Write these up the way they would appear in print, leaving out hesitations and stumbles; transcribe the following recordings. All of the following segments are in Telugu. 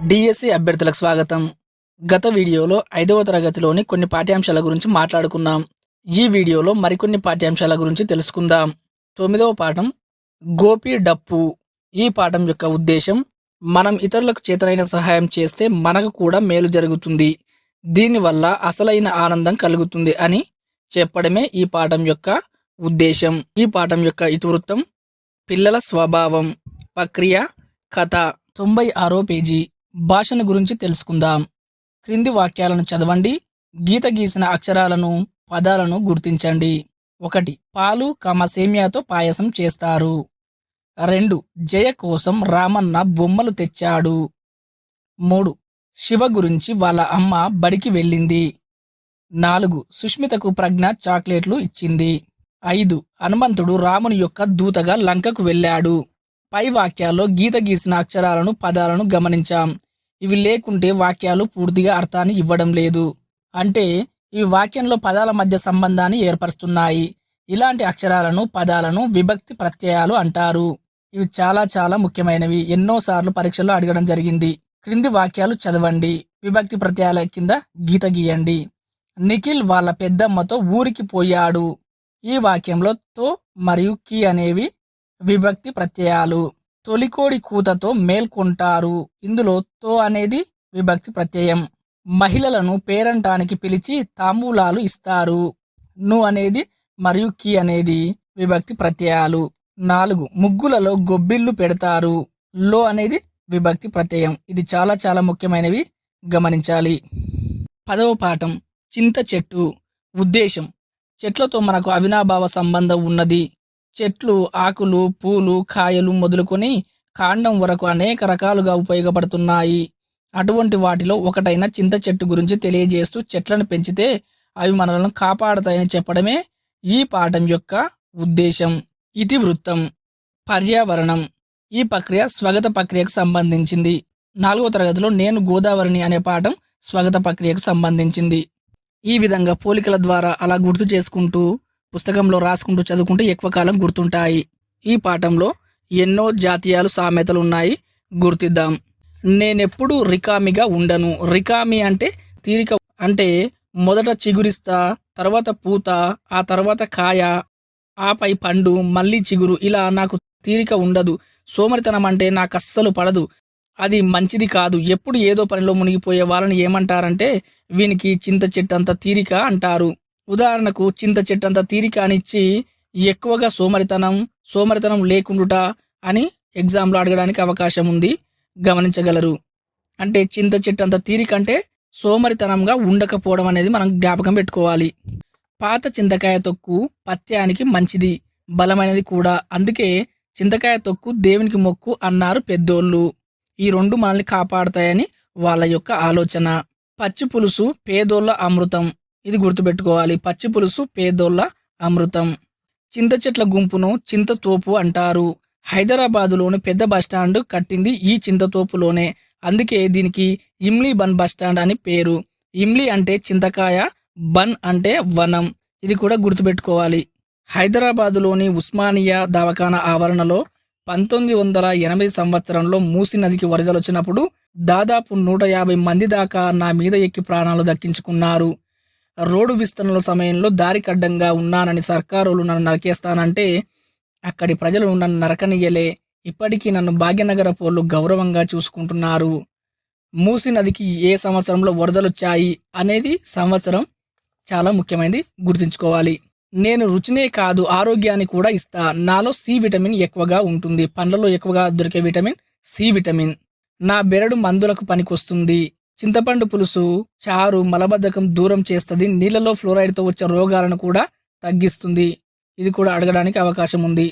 డిఎస్సి అభ్యర్థులకు స్వాగతం. గత వీడియోలో 5వ తరగతిలోని కొన్ని పాఠ్యాంశాల గురించి మాట్లాడుకున్నాం. ఈ వీడియోలో మరికొన్ని పాఠ్యాంశాల గురించి తెలుసుకుందాం. 9వ పాఠం గోపి డప్పు. ఈ పాఠం యొక్క ఉద్దేశం మనం ఇతరులకు చేతనైన సహాయం చేస్తే మనకు కూడా మేలు జరుగుతుంది, దీనివల్ల అసలైన ఆనందం కలుగుతుంది అని చెప్పడమే ఈ పాఠం యొక్క ఉద్దేశం. ఈ పాఠం యొక్క ఇతివృత్తం పిల్లల స్వభావం, ప్రక్రియ, కథ. 96వ పేజీ. భాషను గురించి తెలుసుకుందాం. క్రింది వాక్యాలను చదవండి. గీత గీసిన అక్షరాలను, పదాలను గుర్తించండి. 1. పాలు, సేమియాతో పాయసం చేస్తారు. 2. జయ కోసం రామన్న బొమ్మలు తెచ్చాడు. 3. శివ గురించి వాళ్ళ అమ్మ బడికి వెళ్ళింది. 4. సుష్మితకు ప్రజ్ఞ చాక్లెట్లు ఇచ్చింది. 5. హనుమంతుడు రాముని యొక్క దూతగా లంకకు వెళ్ళాడు. పై వాక్యాల్లో గీత గీసిన అక్షరాలను, పదాలను గమనించాం. ఇవి లేకుంటే వాక్యాలు పూర్తిగా అర్థాన్ని ఇవ్వడం లేదు. అంటే ఇవి వాక్యంలో పదాల మధ్య సంబంధాన్ని ఏర్పరుస్తున్నాయి. ఇలాంటి అక్షరాలను, పదాలను విభక్తి ప్రత్యయాలు అంటారు. ఇవి చాలా ముఖ్యమైనవి. ఎన్నోసార్లు పరీక్షల్లో అడగడం జరిగింది. క్రింది వాక్యాలు చదవండి. విభక్తి ప్రత్యయాల కింద గీత గీయండి. నిఖిల్ వాళ్ళ పెద్దమ్మతో ఊరికి పోయాడు. ఈ వాక్యంలో తో మరియు కి అనేవి విభక్తి ప్రత్యయాలు. తొలికోడి కూతతో మేల్కొంటారు. ఇందులో తో అనేది విభక్తి ప్రత్యయం. మహిళలను పేరంటానికి పిలిచి తాంబూలాలు ఇస్తారు. ను అనేది మరియు కి అనేది విభక్తి ప్రత్యయాలు. 4. ముగ్గులలో గొబ్బిళ్ళు పెడతారు. లో అనేది విభక్తి ప్రత్యయం. ఇది చాలా ముఖ్యమైనవి, గమనించాలి. 10వ పాఠం చింత చెట్టు. ఉద్దేశం చెట్లతో మనకు అవినాభావ సంబంధం ఉన్నది. చెట్లు ఆకులు, పూలు, కాయలు మొదలుకొని కాండం వరకు అనేక రకాలుగా ఉపయోగపడుతున్నాయి. అటువంటి వాటిలో ఒకటైన చింత చెట్టు గురించి తెలియజేస్తూ చెట్లను పెంచితే అవి మనలను కాపాడతాయని చెప్పడమే ఈ పాఠం యొక్క ఉద్దేశం. ఇతివృత్తం పర్యావరణం. ఈ ప్రక్రియ స్వాగత ప్రక్రియకు సంబంధించింది. 4వ తరగతిలో నేను గోదావరిని అనే పాఠం స్వాగత ప్రక్రియకు సంబంధించింది. ఈ విధంగా పోలికల ద్వారా అలా గుర్తు చేసుకుంటూ పుస్తకంలో రాసుకుంటూ చదువుకుంటే ఎక్కువ కాలం గుర్తుంటాయి. ఈ పాఠంలో ఎన్నో జాతీయాలు, సామెతలు ఉన్నాయి, గుర్తిద్దాం. నేనెప్పుడు రికామిగా ఉండను. రికామి అంటే తీరిక, అంటే మొదట చిగురిస్తా, తర్వాత పూత, ఆ తర్వాత కాయ, ఆపై పండు, మళ్ళీ చిగురు. ఇలా నాకు తీరిక ఉండదు. సోమరితనం అంటే నాకు అస్సలు పడదు. అది మంచిది కాదు. ఎప్పుడు ఏదో పనిలో మునిగిపోయే వాళ్ళని ఏమంటారంటే వీనికి చింత చెట్టంత తీరిక అంటారు. ఉదాహరణకు చింత చెట్టంత తీరిక అనిచ్చి ఎక్కువగా సోమరితనం లేకుండుట అని ఎగ్జామ్లో అడగడానికి అవకాశం ఉంది, గమనించగలరు. అంటే చింత చెట్టంత తీరిక అంటే సోమరితనంగా ఉండకపోవడం అనేది మనం జ్ఞాపకం పెట్టుకోవాలి. పాత చింతకాయ తొక్కు పత్యానికి మంచిది, బలమైనది కూడా. అందుకే చింతకాయ తొక్కు దేవునికి మొక్కు అన్నారు పెద్దోళ్ళు. ఈ రెండు మనల్ని కాపాడుతాయని వాళ్ళ యొక్క ఆలోచన. పచ్చి పులుసు పేదోళ్ళ అమృతం. ఇది గుర్తుపెట్టుకోవాలి. పచ్చి పులుసు పేదోళ్ళ అమృతం. చింత చెట్ల గుంపును చింతతోపు అంటారు. హైదరాబాదులోని పెద్ద బస్టాండ్ కట్టింది ఈ చింతతోపులోనే. అందుకే దీనికి ఇమ్లీ బన్ బస్టాండ్ అని పేరు. ఇమ్లీ అంటే చింతకాయ, బన్ అంటే వనం. ఇది కూడా గుర్తుపెట్టుకోవాలి. హైదరాబాదులోని ఉస్మానియా దవాఖానా ఆవరణలో 1980 సంవత్సరంలో మూసీ నదికి వరదలు వచ్చినప్పుడు దాదాపు 150 మంది దాకా నా మీద ఎక్కి ప్రాణాలు దక్కించుకున్నారు. రోడ్డు విస్తరణల సమయంలో దారికడ్డంగా ఉన్నానని సర్కారోళ్ళు నన్ను నరికేస్తానంటే అక్కడి ప్రజలు నన్ను నరకనియ్యలే. ఇప్పటికీ నన్ను భాగ్యనగర పోళ్ళు గౌరవంగా చూసుకుంటున్నారు. మూసీ నదికి ఏ సంవత్సరంలో వరదలొచ్చాయి అనేది సంవత్సరం చాలా ముఖ్యమైనది, గుర్తుంచుకోవాలి. నేను రుచినే కాదు ఆరోగ్యాన్ని కూడా ఇస్తా. నాలో సి విటమిన్ ఎక్కువగా ఉంటుంది. పండ్లలో ఎక్కువగా దొరికే విటమిన్ సి విటమిన్. నా బెరడు మందులకు పనికొస్తుంది. చింతపండు పులుసు చారు మలబద్ధకం దూరం చేస్తుంది. నీళ్లలో ఫ్లోరైడ్తో వచ్చే రోగాలను కూడా తగ్గిస్తుంది. ఇది కూడా అడగడానికి అవకాశం ఉంది.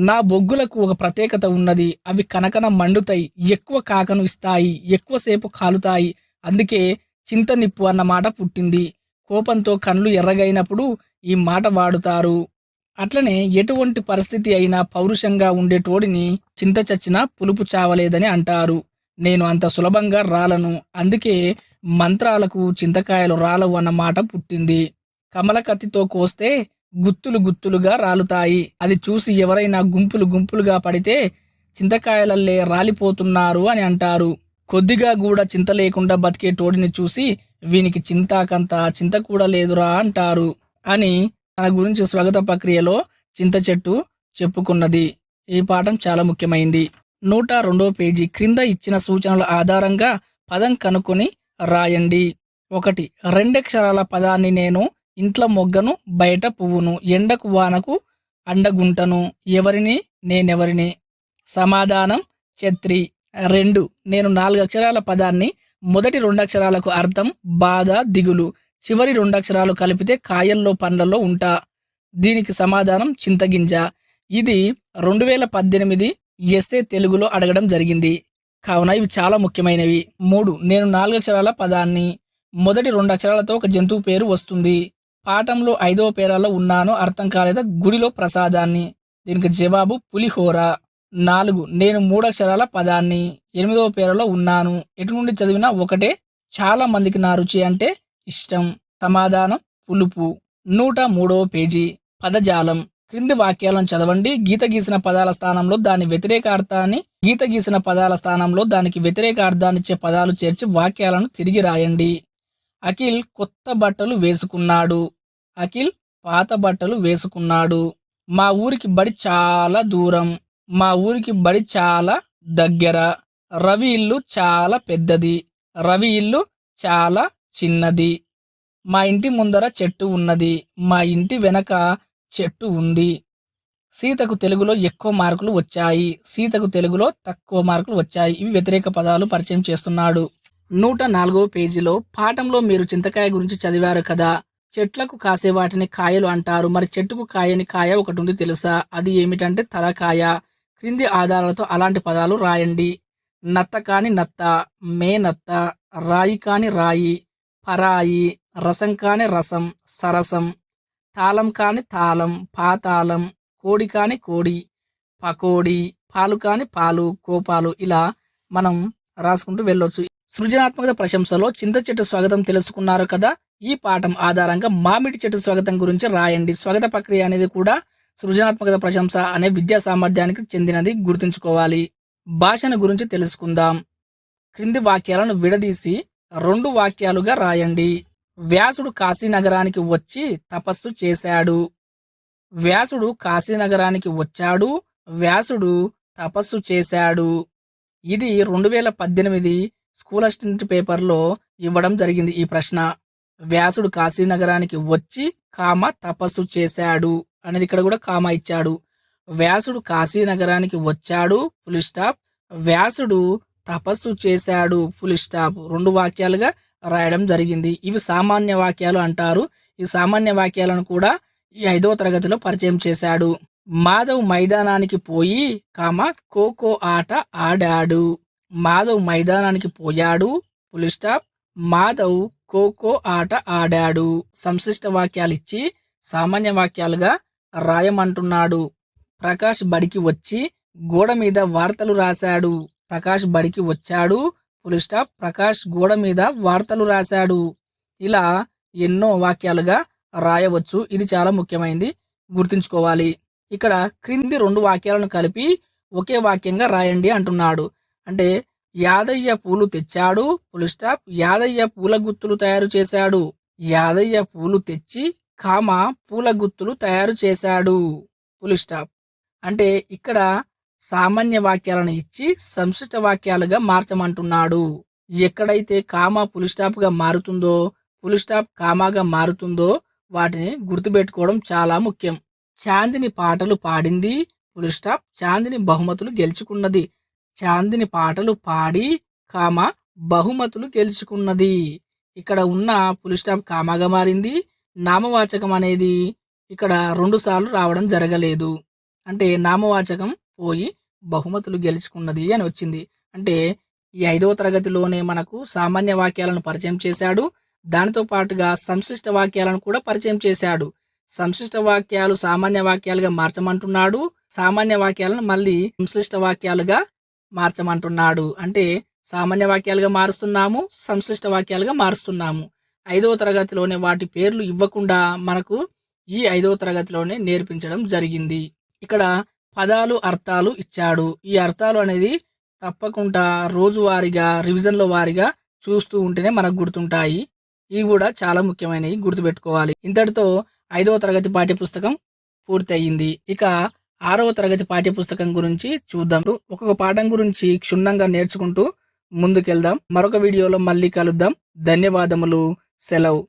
నా బొగ్గులకు ఒక ప్రత్యేకత ఉన్నది. అవి కనకన మండుతాయి, ఎక్కువ కాకను ఇస్తాయి, ఎక్కువసేపు కాలుతాయి. అందుకే చింత నిప్పు అన్న మాట పుట్టింది. కోపంతో కళ్ళు ఎర్రగైనప్పుడు ఈ మాట వాడుతారు. అట్లనే ఎటువంటి పరిస్థితి అయినా పౌరుషంగా ఉండేటోడిని చింత చచ్చినా పులుపు చావలేదని అంటారు. నేను అంత సులభంగా రాలను. అందుకే మంత్రాలకు చింతకాయలు రాలవు అన్న మాట పుట్టింది. కమల కత్తితో కోస్తే గుత్తులుగా రాలుతాయి. అది చూసి ఎవరైనా గుంపులుగా పడితే చింతకాయలల్లే రాలిపోతున్నారు అని అంటారు. కొద్దిగా కూడా చింత లేకుండా బతికే తోడిని చూసి వీనికి చింతాకంత చింత కూడా లేదురా అంటారు అని తన గురించి స్వాగత ప్రక్రియలో చింత చెట్టు చెప్పుకున్నది. ఈ పాఠం చాలా ముఖ్యమైంది. 102వ పేజీ క్రింద ఇచ్చిన సూచనల ఆధారంగా పదం కనుక్కొని రాయండి. 1. రెండక్షరాల పదాన్ని నేను ఇంట్లో మొగ్గను బయట పువ్వును ఎండకు వానకు అండగుంటను ఎవరిని నేనెవరిని. సమాధానం ఛత్రి. 2. నేను 4 అక్షరాల పదాన్ని మొదటి 2 అక్షరాలకు అర్థం బాధ దిగులు చివరి 2 అక్షరాలు కలిపితే కాయల్లో పండ్లలో ఉంటా. దీనికి సమాధానం చింతగింజ. ఇది 2018 ఎస్ఏ తెలుగులో అడగడం జరిగింది కావున ఇవి చాలా ముఖ్యమైనవి. 3. నేను 4 అక్షరాల పదాన్ని మొదటి 2 అక్షరాలతో ఒక జంతువు పేరు వస్తుంది. పాఠంలో 5వ పేరాలో ఉన్నాను అర్థం కాలేదా గుడిలో ప్రసాదాన్ని. దీనికి జవాబు పులిహోర. 4. నేను 3 అక్షరాల పదాన్ని 8వ పేరాలో ఉన్నాను ఎటు నుండి చదివినా ఒకటే చాలా మందికి నా రుచి అంటే ఇష్టం. సమాధానం పులుపు. 103వ పేజీ పదజాలం క్రింది వాక్యాలను చదవండి. గీత గీసిన పదాల స్థానంలో దాని వ్యతిరేక అర్థాన్ని దానికి వ్యతిరేక అర్థాన్నిచ్చే పదాలు చేర్చి వాక్యాలను తిరిగి రాయండి. అఖిల్ కొత్త బట్టలు వేసుకున్నాడు. అఖిల్ పాత బట్టలు వేసుకున్నాడు. మా ఊరికి బడి చాలా దూరం. మా ఊరికి బడి చాలా దగ్గర. రవి ఇల్లు చాలా పెద్దది. రవి ఇల్లు చాలా చిన్నది. మా ఇంటి ముందర చెట్టు ఉన్నది. మా ఇంటి వెనక చెట్టు ఉంది. సీతకు తెలుగులో ఎక్కువ మార్కులు వచ్చాయి. సీతకు తెలుగులో తక్కువ మార్కులు వచ్చాయి. ఇవి వ్యతిరేక పదాలు పరిచయం చేస్తున్నాడు. 104వ పేజీలో పాఠంలో మీరు చింతకాయ గురించి చదివారు కదా. చెట్లకు కాసే వాటిని కాయలు అంటారు. మరి చెట్టుకు కాయని కాయ ఒకటి ఉంది తెలుసా? అది ఏమిటంటే తలకాయ. క్రింది ఆధారాలతో అలాంటి పదాలు రాయండి. నత్త కాని నత్త, మేనత్త, రాయి కాని రాయి, పరాయి, రసం కాని రసం, సరసం, తాళం కాని తాళం, పాతాళం, కోడి కాని కోడి, పకోడి, పాలు కాని పాలు, కోపాలు. ఇలా మనం రాసుకుంటూ వెళ్ళొచ్చు. సృజనాత్మక ప్రశంసలో చింత చెట్టు స్వాగతం తెలుసుకున్నారు కదా. ఈ పాఠం ఆధారంగా మామిడి చెట్టు స్వాగతం గురించి రాయండి. స్వాగత ప్రక్రియ అనేది కూడా సృజనాత్మక ప్రశంస అనే విద్యా సామర్థ్యానికి చెందినది గుర్తుంచుకోవాలి. భాషను గురించి తెలుసుకుందాం. క్రింది వాక్యాలను విడదీసి 2 వాక్యాలుగా రాయండి. వ్యాసుడు కాశీనగరానికి వచ్చి తపస్సు చేశాడు. వ్యాసుడు కాశీనగరానికి వచ్చాడు. వ్యాసుడు తపస్సు చేశాడు. ఇది 2018 స్కూల్ అసిస్టెంట్ పేపర్లో ఇవ్వడం జరిగింది. ఈ ప్రశ్న వ్యాసుడు కాశీనగరానికి వచ్చి తపస్సు చేశాడు అనేది ఇక్కడ కూడా కామా ఇచ్చాడు. వ్యాసుడు కాశీనగరానికి వచ్చాడు ఫుల్ స్టాప్, వ్యాసుడు తపస్సు చేశాడు ఫుల్ స్టాప్. 2 వాక్యాలుగా రాయడం జరిగింది. ఇవి సామాన్య వాక్యాలు అంటారు. ఈ సామాన్య వాక్యాలను కూడా ఈ 5వ తరగతిలో పరిచయం చేశాడు. మాధవ్ మైదానానికి పోయి ఖోఖో ఆట ఆడాడు. మాధవ్ మైదానానికి పోయాడు ఫుల్ స్టాప్, మాధవ్ ఖోఖో ఆట ఆడాడు. సంశిష్ట వాక్యాలు ఇచ్చి సామాన్య వాక్యాలుగా రాయమంటున్నాడు. ప్రకాష్ బడికి వచ్చి గోడ మీద వార్తలు రాశాడు. ప్రకాష్ బడికి వచ్చాడు ఫుల్ స్టాప్, ప్రకాష్ గోడ మీద వార్తలు రాశాడు. ఇలా ఎన్నో వాక్యాలుగా రాయవచ్చు. ఇది చాలా ముఖ్యమైనది, గుర్తుంచుకోవాలి. ఇక్కడ క్రింది 2 వాక్యాలను కలిపి ఒకే వాక్యంగా రాయండి అంటున్నాడు. అంటే యాదయ్య పూలు తెచ్చాడు ఫుల్ స్టాప్, యాదయ్య పూల గుత్తులు తయారు చేశాడు. యాదయ్య పూలు తెచ్చి పూల గుత్తులు తయారు చేశాడు ఫుల్ స్టాప్. అంటే ఇక్కడ సామాన్య వాక్యాలను ఇచ్చి సంశిష్ట వాక్యాలుగా మార్చమంటున్నాడు. ఎక్కడైతే ఫుల్ స్టాప్ గా మారుతుందో, ఫుల్ స్టాప్ కామాగా మారుతుందో వాటిని గుర్తుపెట్టుకోవడం చాలా ముఖ్యం. చాందిని పాటలు పాడింది ఫుల్ స్టాప్, చాందిని బహుమతులు గెలుచుకున్నది. చాందిని పాటలు పాడి బహుమతులు గెలుచుకున్నది. ఇక్కడ ఉన్న ఫుల్ స్టాప్ కామాగా మారింది. నామవాచకం అనేది ఇక్కడ 2 సార్లు రావడం జరగలేదు. అంటే నామవాచకం పోయి బహుమతులు గెలుచుకున్నది అని వచ్చింది. అంటే ఈ 5వ తరగతిలోనే మనకు సామాన్య వాక్యాలను పరిచయం చేశాడు. దానితో పాటుగా సంశిష్ట వాక్యాలను కూడా పరిచయం చేశాడు. సంశిష్ట వాక్యాలు సామాన్య వాక్యాలుగా మార్చమంటున్నాడు. సామాన్య వాక్యాలను మళ్ళీ సంశిష్ట వాక్యాలుగా మార్చమంటున్నాడు. అంటే సామాన్య వాక్యాలుగా మారుస్తున్నాము, సంశిష్ట వాక్యాలుగా మారుస్తున్నాము. 5వ తరగతిలోనే వాటి పేర్లు ఇవ్వకుండా మనకు ఈ 5వ తరగతిలోనే నేర్పించడం జరిగింది. ఇక్కడ పదాలు అర్థాలు ఇచ్చాడు. ఈ అర్థాలు అనేది తప్పకుండా రోజువారీగా రివిజన్ల వారీగా చూస్తూ ఉంటేనే మనకు గుర్తుంటాయి. ఇవి కూడా చాలా ముఖ్యమైనవి, గుర్తుపెట్టుకోవాలి. ఇంతటితో 5వ తరగతి పాఠ్యపుస్తకం పూర్తయింది. ఇక 6వ తరగతి పాఠ్యపుస్తకం గురించి చూద్దాం. ఒక్కొక్క పాఠం గురించి క్షుణ్ణంగా నేర్చుకుంటూ ముందుకెళ్దాం. మరొక వీడియోలో మళ్ళీ కలుద్దాం. ధన్యవాదములు. సెలవు.